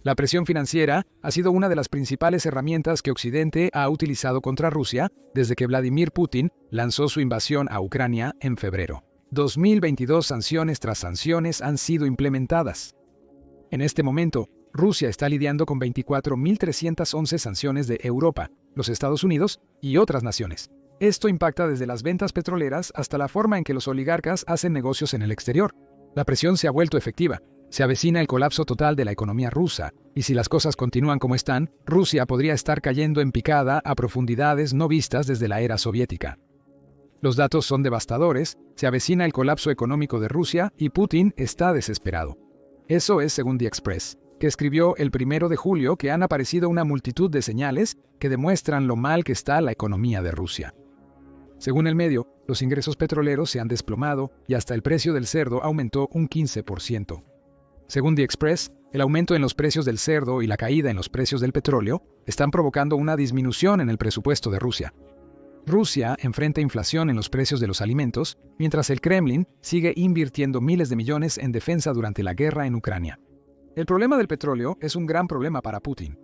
La presión financiera ha sido una de las principales herramientas que Occidente ha utilizado contra Rusia desde que Vladimir Putin lanzó su invasión a Ucrania en febrero. 2022 sanciones tras sanciones han sido implementadas. En este momento, Rusia está lidiando con 24.311 sanciones de Europa, los Estados Unidos y otras naciones. Esto impacta desde las ventas petroleras hasta la forma en que los oligarcas hacen negocios en el exterior. La presión se ha vuelto efectiva. Se avecina el colapso total de la economía rusa, y si las cosas continúan como están, Rusia podría estar cayendo en picada a profundidades no vistas desde la era soviética. Los datos son devastadores, se avecina el colapso económico de Rusia y Putin está desesperado. Eso es según The Express, que escribió el 1 de julio que han aparecido una multitud de señales que demuestran lo mal que está la economía de Rusia. Según el medio, los ingresos petroleros se han desplomado y hasta el precio del cerdo aumentó un 15%. Según The Express, el aumento en los precios del cerdo y la caída en los precios del petróleo están provocando una disminución en el presupuesto de Rusia. Rusia enfrenta inflación en los precios de los alimentos, mientras el Kremlin sigue invirtiendo miles de millones en defensa durante la guerra en Ucrania. El problema del petróleo es un gran problema para Putin.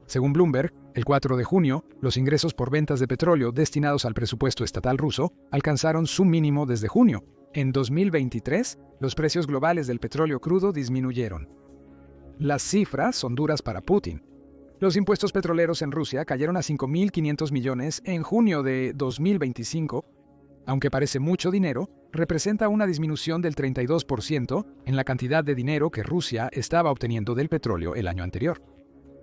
Según Bloomberg, el 4 de junio, los ingresos por ventas de petróleo destinados al presupuesto estatal ruso alcanzaron su mínimo desde junio. En 2023, los precios globales del petróleo crudo disminuyeron. Las cifras son duras para Putin. Los impuestos petroleros en Rusia cayeron a 5.500 millones en junio de 2025. Aunque parece mucho dinero, representa una disminución del 32% en la cantidad de dinero que Rusia estaba obteniendo del petróleo el año anterior.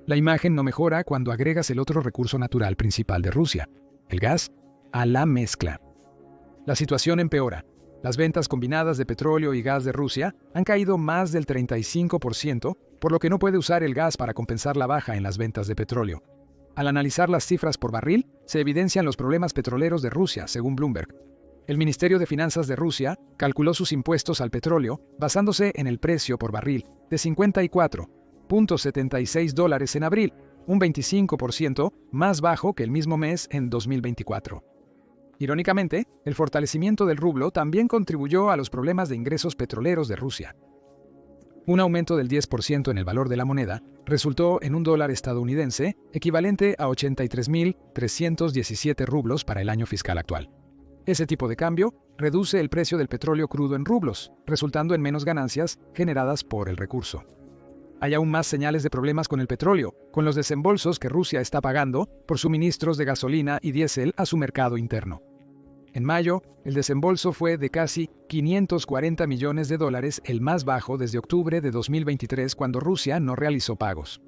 La imagen no mejora cuando agregas el otro recurso natural principal de Rusia, el gas, a la mezcla. La situación empeora. Las ventas combinadas de petróleo y gas de Rusia han caído más del 35%, por lo que no puede usar el gas para compensar la baja en las ventas de petróleo. Al analizar las cifras por barril, se evidencian los problemas petroleros de Rusia, según Bloomberg. El Ministerio de Finanzas de Rusia calculó sus impuestos al petróleo basándose en el precio por barril de $54.76 en abril, un 25% más bajo que el mismo mes en 2024. Irónicamente, el fortalecimiento del rublo también contribuyó a los problemas de ingresos petroleros de Rusia. Un aumento del 10% en el valor de la moneda resultó en $1 estadounidense, equivalente a 83.317 rublos para el año fiscal actual. Ese tipo de cambio reduce el precio del petróleo crudo en rublos, resultando en menos ganancias generadas por el recurso. Hay aún más señales de problemas con el petróleo, con los desembolsos que Rusia está pagando por suministros de gasolina y diésel a su mercado interno. En mayo, el desembolso fue de casi $540 millones, el más bajo desde octubre de 2023 cuando Rusia no realizó pagos.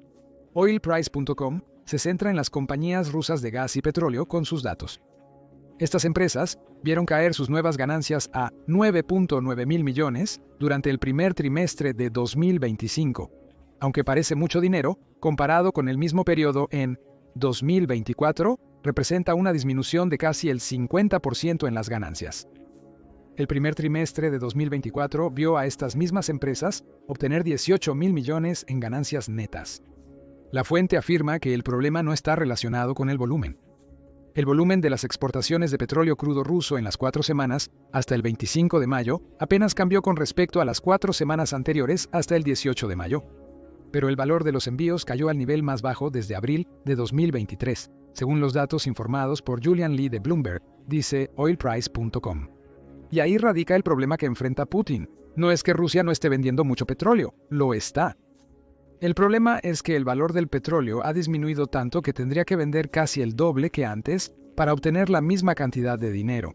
Oilprice.com se centra en las compañías rusas de gas y petróleo con sus datos. Estas empresas vieron caer sus nuevas ganancias a 9.9 mil millones durante el primer trimestre de 2025, aunque parece mucho dinero, comparado con el mismo periodo en 2024, representa una disminución de casi el 50% en las ganancias. El primer trimestre de 2024 vio a estas mismas empresas obtener 18 mil millones en ganancias netas. La fuente afirma que el problema no está relacionado con el volumen. El volumen de las exportaciones de petróleo crudo ruso en las 4 semanas hasta el 25 de mayo apenas cambió con respecto a las 4 semanas anteriores hasta el 18 de mayo. Pero el valor de los envíos cayó al nivel más bajo desde abril de 2023, según los datos informados por Julian Lee de Bloomberg, dice oilprice.com. Y ahí radica el problema que enfrenta Putin. No es que Rusia no esté vendiendo mucho petróleo, lo está. El problema es que el valor del petróleo ha disminuido tanto que tendría que vender casi el doble que antes para obtener la misma cantidad de dinero.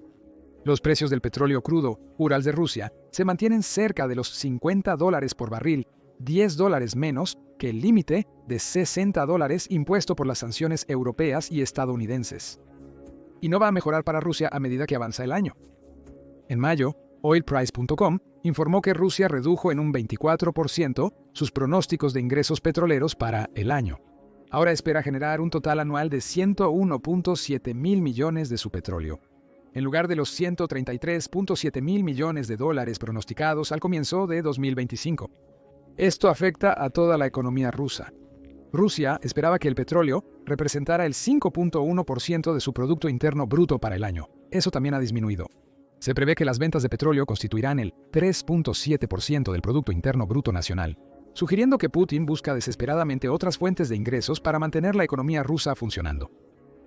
Los precios del petróleo crudo, Urals de Rusia, se mantienen cerca de los $50 por barril, $10 menos que el límite de $60 impuesto por las sanciones europeas y estadounidenses. Y no va a mejorar para Rusia a medida que avanza el año. En mayo, oilprice.com informó que Rusia redujo en un 24% sus pronósticos de ingresos petroleros para el año. Ahora espera generar un total anual de 101.7 mil millones de su petróleo, en lugar de los 133.7 mil millones de dólares pronosticados al comienzo de 2025. Esto afecta a toda la economía rusa. Rusia esperaba que el petróleo representara el 5.1% de su Producto Interno Bruto para el año. Eso también ha disminuido. Se prevé que las ventas de petróleo constituirán el 3.7% del Producto Interno Bruto nacional. sugiriendo que Putin busca desesperadamente otras fuentes de ingresos para mantener la economía rusa funcionando.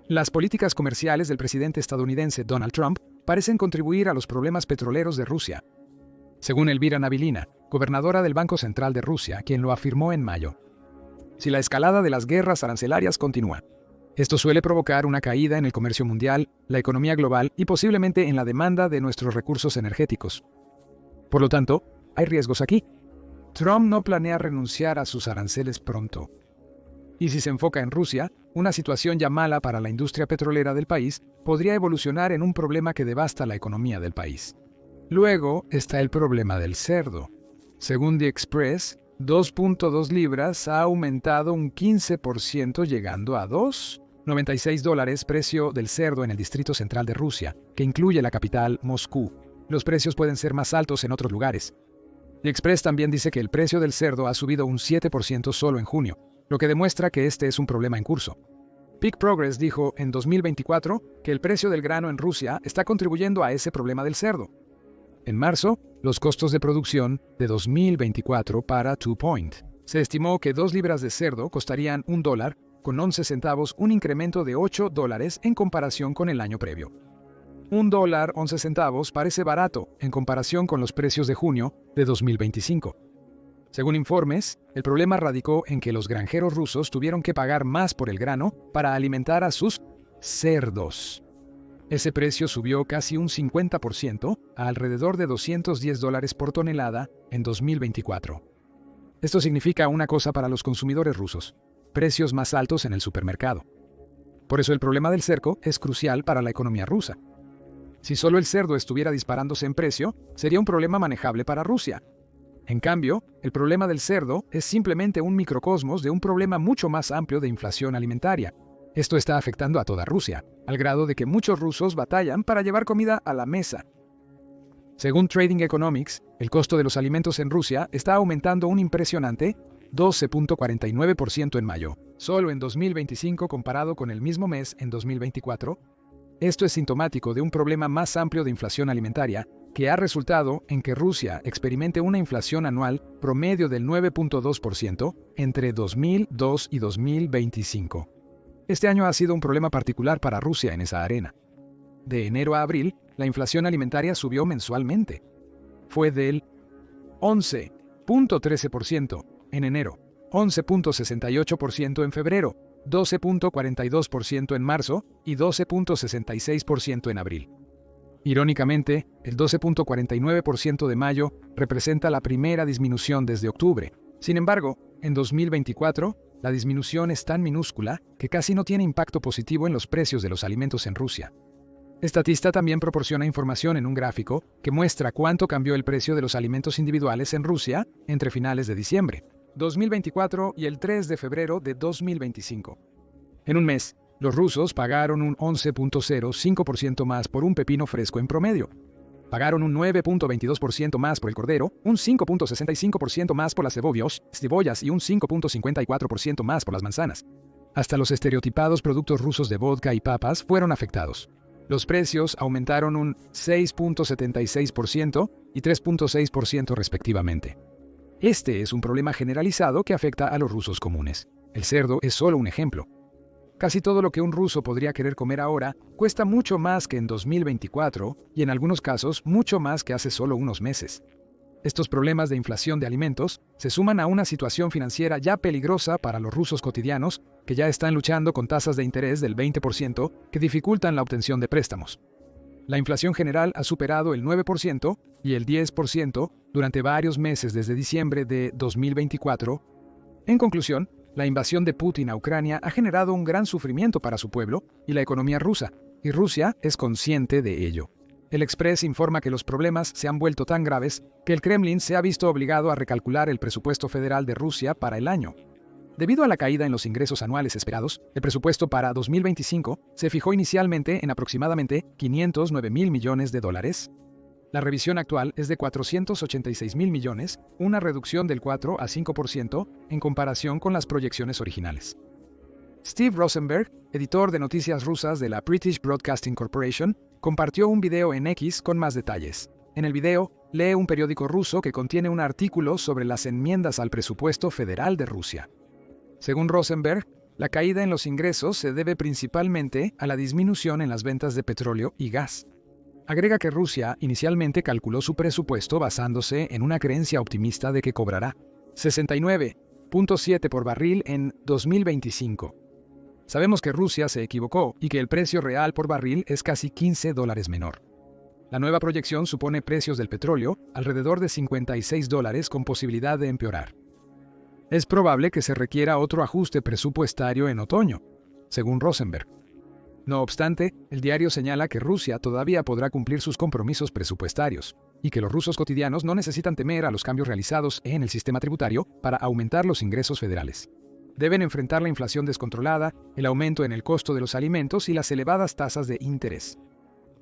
Las políticas comerciales del presidente estadounidense Donald Trump parecen contribuir a los problemas petroleros de Rusia, según Elvira Nabiulina, gobernadora del Banco Central de Rusia, quien lo afirmó en mayo. Si la escalada de las guerras arancelarias continúa, esto suele provocar una caída en el comercio mundial, la economía global y posiblemente en la demanda de nuestros recursos energéticos. Por lo tanto, hay riesgos aquí. Trump no planea renunciar a sus aranceles pronto. Y si se enfoca en Rusia, una situación ya mala para la industria petrolera del país podría evolucionar en un problema que devasta la economía del país. Luego está el problema del cerdo. Según The Express, 2.2 libras ha aumentado un 15% llegando a $2.96 precio del cerdo en el distrito central de Rusia, que incluye la capital, Moscú. Los precios pueden ser más altos en otros lugares. The Express también dice que el precio del cerdo ha subido un 7% solo en junio, lo que demuestra que este es un problema en curso. Peak Progress dijo en 2024 que el precio del grano en Rusia está contribuyendo a ese problema del cerdo. En marzo, los costos de producción de 2024 para 2 Point. Se estimó que 2 libras de cerdo costarían $1.11, un incremento de $8 en comparación con el año previo. $1.11 parece barato en comparación con los precios de junio de 2025. Según informes, el problema radicó en que los granjeros rusos tuvieron que pagar más por el grano para alimentar a sus cerdos. Ese precio subió casi un 50% a alrededor de $210 por tonelada en 2024. Esto significa una cosa para los consumidores rusos: precios más altos en el supermercado. Por eso el problema del cerco es crucial para la economía rusa. Si solo el cerdo estuviera disparándose en precio, sería un problema manejable para Rusia. En cambio, el problema del cerdo es simplemente un microcosmos de un problema mucho más amplio de inflación alimentaria. Esto está afectando a toda Rusia, al grado de que muchos rusos batallan para llevar comida a la mesa. Según Trading Economics, el costo de los alimentos en Rusia está aumentando un impresionante 12.49% en mayo, solo en 2025 comparado con el mismo mes en 2024. Esto es sintomático de un problema más amplio de inflación alimentaria, que ha resultado en que Rusia experimente una inflación anual promedio del 9.2% entre 2002 y 2025. Este año ha sido un problema particular para Rusia en esa arena. De enero a abril, la inflación alimentaria subió mensualmente. Fue del 11.13% en enero, 11.68% en febrero, 12.42% en marzo y 12.66% en abril. Irónicamente, el 12.49% de mayo representa la primera disminución desde octubre. Sin embargo, en 2024, la disminución es tan minúscula que casi no tiene impacto positivo en los precios de los alimentos en Rusia. Statista también proporciona información en un gráfico que muestra cuánto cambió el precio de los alimentos individuales en Rusia entre finales de diciembre 2024 y el 3 de febrero de 2025. En un mes, los rusos pagaron un 11.05% más por un pepino fresco en promedio. Pagaron un 9.22% más por el cordero, un 5.65% más por las cebollas y un 5.54% más por las manzanas. Hasta los estereotipados productos rusos de vodka y papas fueron afectados. Los precios aumentaron un 6.76% y 3.6% respectivamente. Este es un problema generalizado que afecta a los rusos comunes. El cerdo es solo un ejemplo. Casi todo lo que un ruso podría querer comer ahora cuesta mucho más que en 2024 y en algunos casos mucho más que hace solo unos meses. Estos problemas de inflación de alimentos se suman a una situación financiera ya peligrosa para los rusos cotidianos que ya están luchando con tasas de interés del 20% que dificultan la obtención de préstamos. La inflación general ha superado el 9% y el 10% durante varios meses desde diciembre de 2024. En conclusión, la invasión de Putin a Ucrania ha generado un gran sufrimiento para su pueblo y la economía rusa, y Rusia es consciente de ello. El Express informa que los problemas se han vuelto tan graves que el Kremlin se ha visto obligado a recalcular el presupuesto federal de Rusia para el año. Debido a la caída en los ingresos anuales esperados, el presupuesto para 2025 se fijó inicialmente en aproximadamente $509 mil millones. La revisión actual es de $486 mil millones, una reducción del 4 a 5% en comparación con las proyecciones originales. Steve Rosenberg, editor de noticias rusas de la British Broadcasting Corporation, compartió un video en X con más detalles. En el video, lee un periódico ruso que contiene un artículo sobre las enmiendas al presupuesto federal de Rusia. Según Rosenberg, la caída en los ingresos se debe principalmente a la disminución en las ventas de petróleo y gas. Agrega que Rusia inicialmente calculó su presupuesto basándose en una creencia optimista de que cobrará 69.7 por barril en 2025. Sabemos que Rusia se equivocó y que el precio real por barril es casi $15 menor. La nueva proyección supone precios del petróleo alrededor de $56 con posibilidad de empeorar. Es probable que se requiera otro ajuste presupuestario en otoño, según Rosenberg. No obstante, el diario señala que Rusia todavía podrá cumplir sus compromisos presupuestarios y que los rusos cotidianos no necesitan temer a los cambios realizados en el sistema tributario para aumentar los ingresos federales. Deben enfrentar la inflación descontrolada, el aumento en el costo de los alimentos y las elevadas tasas de interés.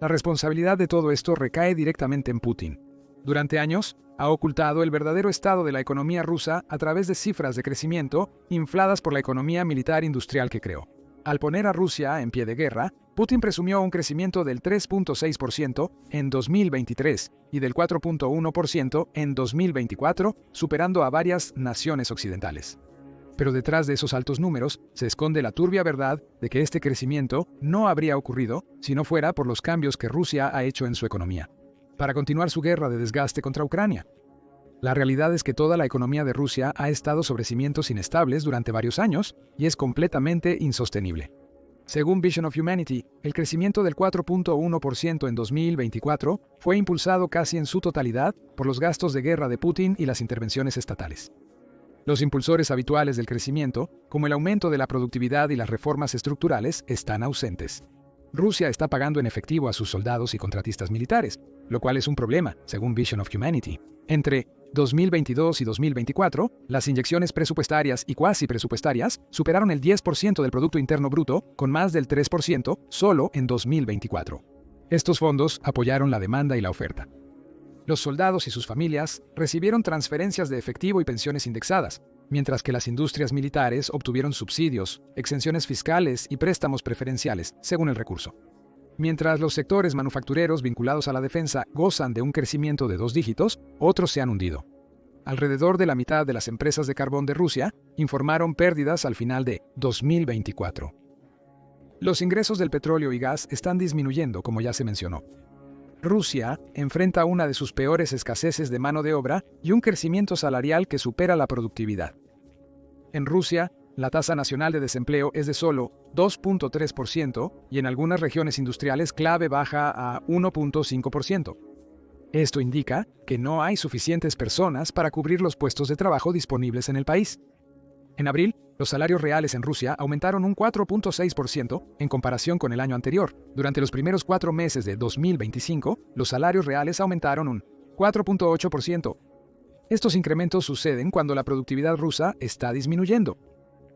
La responsabilidad de todo esto recae directamente en Putin. Durante años, ha ocultado el verdadero estado de la economía rusa a través de cifras de crecimiento infladas por la economía militar industrial que creó. Al poner a Rusia en pie de guerra, Putin presumió un crecimiento del 3.6% en 2023 y del 4.1% en 2024, superando a varias naciones occidentales. Pero detrás de esos altos números se esconde la turbia verdad de que este crecimiento no habría ocurrido si no fuera por los cambios que Rusia ha hecho en su economía, para continuar su guerra de desgaste contra Ucrania. La realidad es que toda la economía de Rusia ha estado sobre cimientos inestables durante varios años y es completamente insostenible. Según Vision of Humanity, el crecimiento del 4.1% en 2024 fue impulsado casi en su totalidad por los gastos de guerra de Putin y las intervenciones estatales. Los impulsores habituales del crecimiento, como el aumento de la productividad y las reformas estructurales, están ausentes. Rusia está pagando en efectivo a sus soldados y contratistas militares, lo cual es un problema, según Vision of Humanity. Entre 2022 y 2024, las inyecciones presupuestarias y cuasi presupuestarias superaron el 10% del Producto Interno Bruto, con más del 3% solo en 2024. Estos fondos apoyaron la demanda y la oferta. Los soldados y sus familias recibieron transferencias de efectivo y pensiones indexadas, mientras que las industrias militares obtuvieron subsidios, exenciones fiscales y préstamos preferenciales, según el recurso. Mientras los sectores manufactureros vinculados a la defensa gozan de un crecimiento de 2 dígitos, otros se han hundido. Alrededor de la mitad de las empresas de carbón de Rusia informaron pérdidas al final de 2024. Los ingresos del petróleo y gas están disminuyendo, como ya se mencionó. Rusia enfrenta una de sus peores escaseces de mano de obra y un crecimiento salarial que supera la productividad. En Rusia, la tasa nacional de desempleo es de solo 2.3% y en algunas regiones industriales clave baja a 1.5%. Esto indica que no hay suficientes personas para cubrir los puestos de trabajo disponibles en el país. En abril, los salarios reales en Rusia aumentaron un 4.6% en comparación con el año anterior. Durante los primeros 4 meses de 2025, los salarios reales aumentaron un 4.8%. Estos incrementos suceden cuando la productividad rusa está disminuyendo.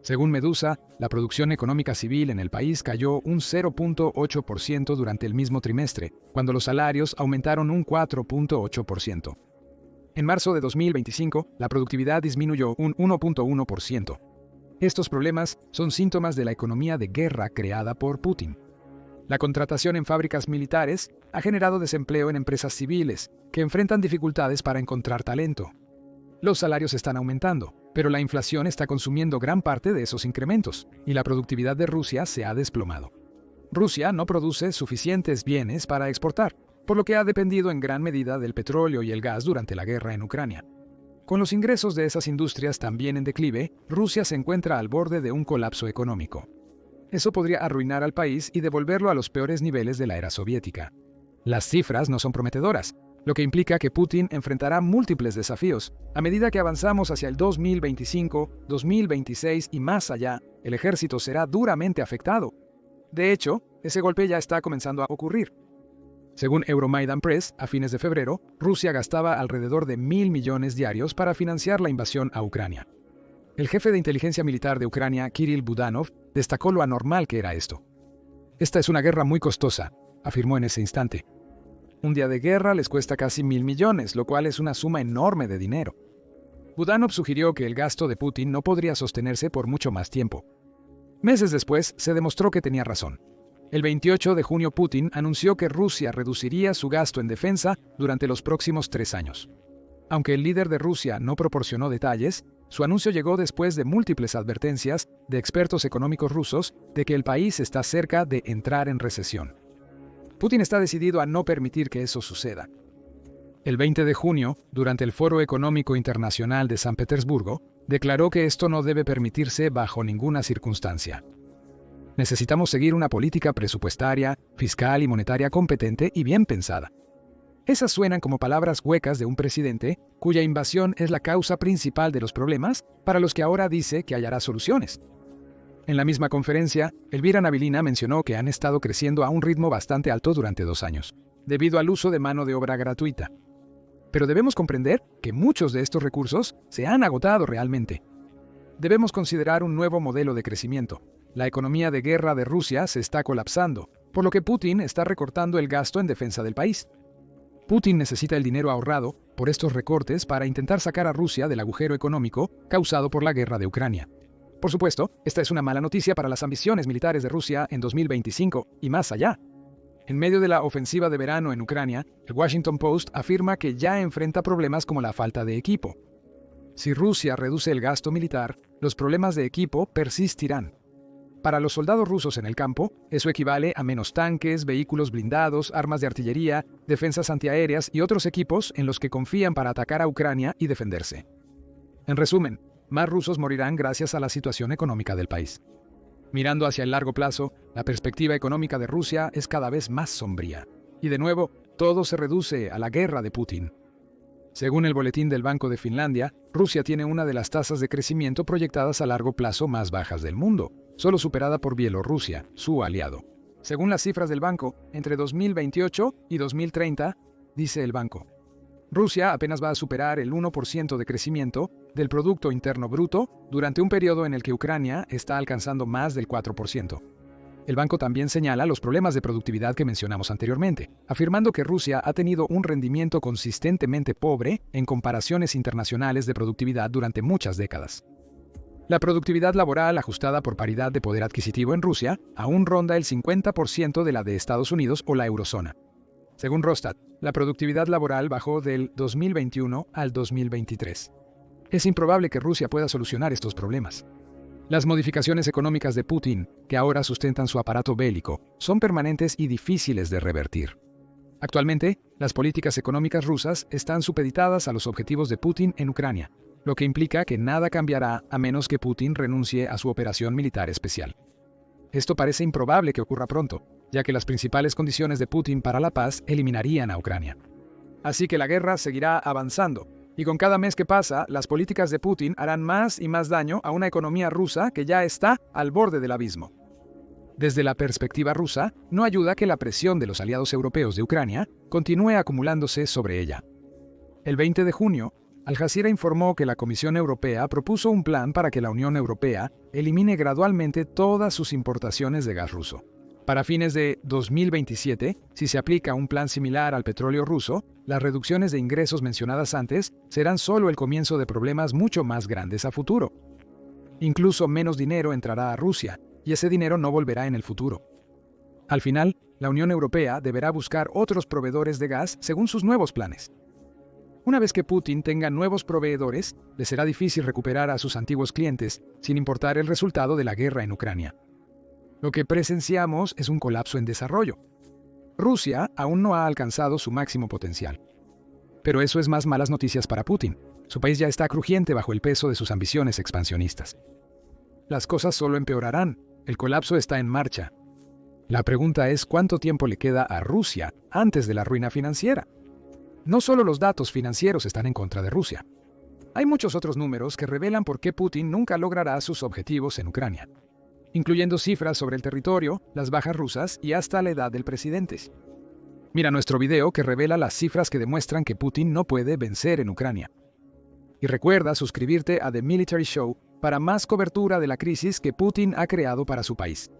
Según Medusa, la producción económica civil en el país cayó un 0.8% durante el mismo trimestre, cuando los salarios aumentaron un 4.8%. En marzo de 2025, la productividad disminuyó un 1.1%. Estos problemas son síntomas de la economía de guerra creada por Putin. La contratación en fábricas militares ha generado desempleo en empresas civiles, que enfrentan dificultades para encontrar talento. Los salarios están aumentando, pero la inflación está consumiendo gran parte de esos incrementos, y la productividad de Rusia se ha desplomado. Rusia no produce suficientes bienes para exportar, por lo que ha dependido en gran medida del petróleo y el gas durante la guerra en Ucrania. Con los ingresos de esas industrias también en declive, Rusia se encuentra al borde de un colapso económico. Eso podría arruinar al país y devolverlo a los peores niveles de la era soviética. Las cifras no son prometedoras, lo que implica que Putin enfrentará múltiples desafíos. A medida que avanzamos hacia el 2025, 2026 y más allá, el ejército será duramente afectado. De hecho, ese golpe ya está comenzando a ocurrir. Según Euromaidan Press, a fines de febrero, Rusia gastaba alrededor de 1.000 millones diarios para financiar la invasión a Ucrania. El jefe de inteligencia militar de Ucrania, Kirill Budanov, destacó lo anormal que era esto. «Esta es una guerra muy costosa», afirmó en ese instante. Un día de guerra les cuesta casi 1.000 millones, lo cual es una suma enorme de dinero. Budanov sugirió que el gasto de Putin no podría sostenerse por mucho más tiempo. Meses después, se demostró que tenía razón. El 28 de junio Putin anunció que Rusia reduciría su gasto en defensa durante los próximos 3 años. Aunque el líder de Rusia no proporcionó detalles, su anuncio llegó después de múltiples advertencias de expertos económicos rusos de que el país está cerca de entrar en recesión. Putin está decidido a no permitir que eso suceda. El 20 de junio, durante el Foro Económico Internacional de San Petersburgo, declaró que esto no debe permitirse bajo ninguna circunstancia. Necesitamos seguir una política presupuestaria, fiscal y monetaria competente y bien pensada. Esas suenan como palabras huecas de un presidente cuya invasión es la causa principal de los problemas para los que ahora dice que hallará soluciones. En la misma conferencia, Elvira Nabiulina mencionó que han estado creciendo a un ritmo bastante alto durante 2 años, debido al uso de mano de obra gratuita. Pero debemos comprender que muchos de estos recursos se han agotado realmente. Debemos considerar un nuevo modelo de crecimiento. La economía de guerra de Rusia se está colapsando, por lo que Putin está recortando el gasto en defensa del país. Putin necesita el dinero ahorrado por estos recortes para intentar sacar a Rusia del agujero económico causado por la guerra de Ucrania. Por supuesto, esta es una mala noticia para las ambiciones militares de Rusia en 2025 y más allá. En medio de la ofensiva de verano en Ucrania, el Washington Post afirma que ya enfrenta problemas como la falta de equipo. Si Rusia reduce el gasto militar, los problemas de equipo persistirán. Para los soldados rusos en el campo, eso equivale a menos tanques, vehículos blindados, armas de artillería, defensas antiaéreas y otros equipos en los que confían para atacar a Ucrania y defenderse. En resumen, más rusos morirán gracias a la situación económica del país. Mirando hacia el largo plazo, la perspectiva económica de Rusia es cada vez más sombría. Y de nuevo, todo se reduce a la guerra de Putin. Según el boletín del Banco de Finlandia, Rusia tiene una de las tasas de crecimiento proyectadas a largo plazo más bajas del mundo, solo superada por Bielorrusia, su aliado. Según las cifras del banco, entre 2028 y 2030, dice el banco, Rusia apenas va a superar el 1% de crecimiento del Producto Interno Bruto durante un periodo en el que Ucrania está alcanzando más del 4%. El banco también señala los problemas de productividad que mencionamos anteriormente, afirmando que Rusia ha tenido un rendimiento consistentemente pobre en comparaciones internacionales de productividad durante muchas décadas. La productividad laboral ajustada por paridad de poder adquisitivo en Rusia aún ronda el 50% de la de Estados Unidos o la eurozona. Según Rosstat, la productividad laboral bajó del 2021 al 2023. Es improbable que Rusia pueda solucionar estos problemas. Las modificaciones económicas de Putin, que ahora sustentan su aparato bélico, son permanentes y difíciles de revertir. Actualmente, las políticas económicas rusas están supeditadas a los objetivos de Putin en Ucrania, lo que implica que nada cambiará a menos que Putin renuncie a su operación militar especial. Esto parece improbable que ocurra pronto, ya que las principales condiciones de Putin para la paz eliminarían a Ucrania. Así que la guerra seguirá avanzando, y con cada mes que pasa, las políticas de Putin harán más y más daño a una economía rusa que ya está al borde del abismo. Desde la perspectiva rusa, no ayuda que la presión de los aliados europeos de Ucrania continúe acumulándose sobre ella. El 20 de junio, Al Jazeera informó que la Comisión Europea propuso un plan para que la Unión Europea elimine gradualmente todas sus importaciones de gas ruso. Para fines de 2027, si se aplica un plan similar al petróleo ruso, las reducciones de ingresos mencionadas antes serán solo el comienzo de problemas mucho más grandes a futuro. Incluso menos dinero entrará a Rusia, y ese dinero no volverá en el futuro. Al final, la Unión Europea deberá buscar otros proveedores de gas según sus nuevos planes. Una vez que Putin tenga nuevos proveedores, le será difícil recuperar a sus antiguos clientes, sin importar el resultado de la guerra en Ucrania. Lo que presenciamos es un colapso en desarrollo. Rusia aún no ha alcanzado su máximo potencial. Pero eso es más malas noticias para Putin. Su país ya está crujiente bajo el peso de sus ambiciones expansionistas. Las cosas solo empeorarán. El colapso está en marcha. La pregunta es cuánto tiempo le queda a Rusia antes de la ruina financiera. No solo los datos financieros están en contra de Rusia. Hay muchos otros números que revelan por qué Putin nunca logrará sus objetivos en Ucrania, incluyendo cifras sobre el territorio, las bajas rusas y hasta la edad del presidente. Mira nuestro video que revela las cifras que demuestran que Putin no puede vencer en Ucrania. Y recuerda suscribirte a The Military Show para más cobertura de la crisis que Putin ha creado para su país.